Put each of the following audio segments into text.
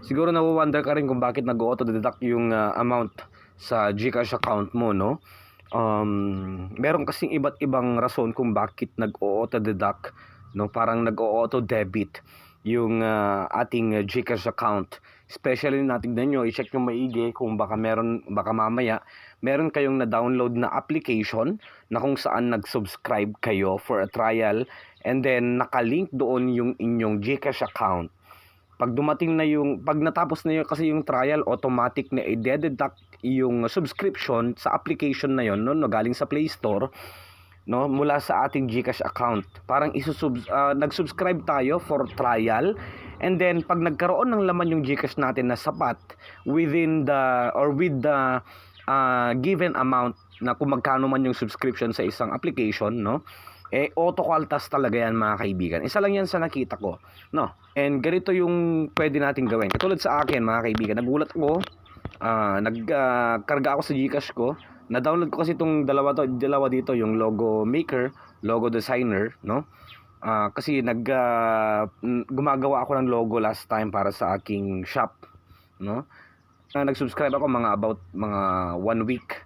Siguro na-wonder ka rin kung bakit nag-auto-deduct yung amount sa GCash account mo, no? Meron kasing iba't ibang rason kung bakit nag-auto-deduct, no? Parang nag-auto-debit yung ating GCash account. Especially natignan nyo, i-check nyo maigi kung baka mamaya meron kayong na-download na application na kung saan nag-subscribe kayo for a trial and then nakalink doon yung inyong GCash account. Pag natapos na yung kasi yung trial, automatic na i-deduct yung subscription sa application na yon, no, galing sa Play Store, no, mula sa ating GCash account. Parang nag-subscribe tayo for trial, and then pag nagkaroon ng laman yung GCash natin na sapat with the given amount na kung magkano man yung subscription sa isang application, no, auto-kaltas talaga yan, mga kaibigan. Isa lang yan sa nakita ko, no. And ganito yung pwede natin gawin. Katulad sa akin, mga kaibigan, nagulat ako, nagkarga ako sa GCash ko, na-download ko kasi itong dalawa dito, yung logo maker, logo designer, no. Kasi gumagawa ako ng logo last time para sa aking shop, no. Nag-subscribe ako about 1 week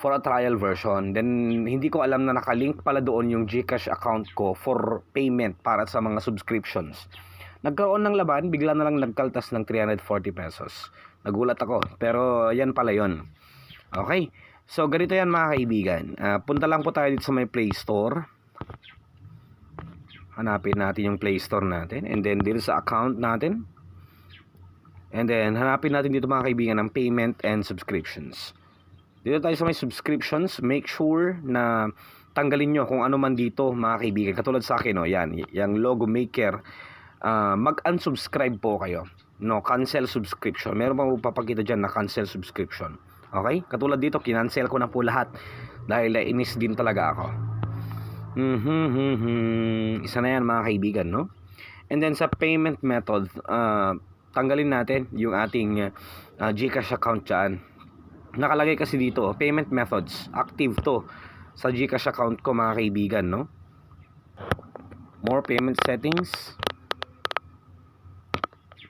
for a trial version. Then hindi ko alam na nakalink pala doon yung GCash account ko for payment para sa mga subscriptions. Nagkaroon ng laban, bigla na lang nagkaltas ng 340 pesos. Nagulat ako, pero yan pala yon. Okay, so ganito yan, mga kaibigan. Punta lang po tayo dito sa may Play Store. Hanapin natin yung Play Store natin, and then dito sa account natin, and then hanapin natin dito, mga kaibigan, ng payment and subscriptions. Dito tayo sa may subscriptions. Make sure na tanggalin nyo kung ano man dito, mga kaibigan. Katulad sa akin, no, yan, yung logo maker. Mag-unsubscribe po kayo, no, cancel subscription. Meron pa papakita dyan na cancel subscription. Okay, katulad dito, kinancel ko na po lahat dahil inis din talaga ako. Isa na yan, mga kaibigan, no. And then sa payment method, tanggalin natin yung ating GCash account dyan. Nakalagay kasi dito, payment methods, active to sa GCash account ko, mga kaibigan, no. More payment settings.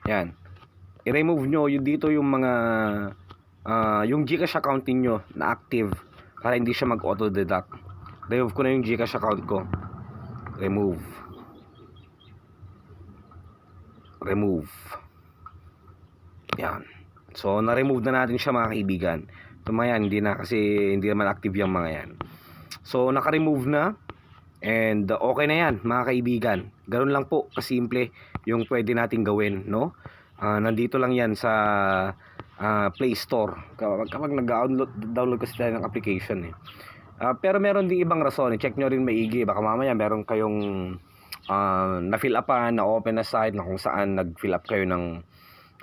Yan. I-remove nyo yung dito yung mga yung GCash account niyo na active para hindi siya mag-auto-deduct. Remove ko na yung GCash account ko. Remove. Yan. So, na-remove na natin siya, mga kaibigan. So, mga yan, hindi naman active yung mga yan. So, naka-remove na. And, okay na yan, mga kaibigan. Ganun lang po, kasimple yung pwede natin gawin, no? Nandito lang yan sa Play Store. Kapag nag-download kasi tayo ng application, pero meron din ibang rason. Check nyo rin maigi. Baka mamaya meron kayong na-fill upan, na-open na site na kung saan nag-fill up kayo ng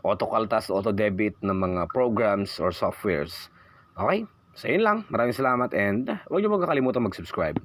auto-kaltas, auto-debit ng mga programs or softwares. Okay? So, yun lang. Maraming salamat and huwag niyo magkakalimutan mag-subscribe.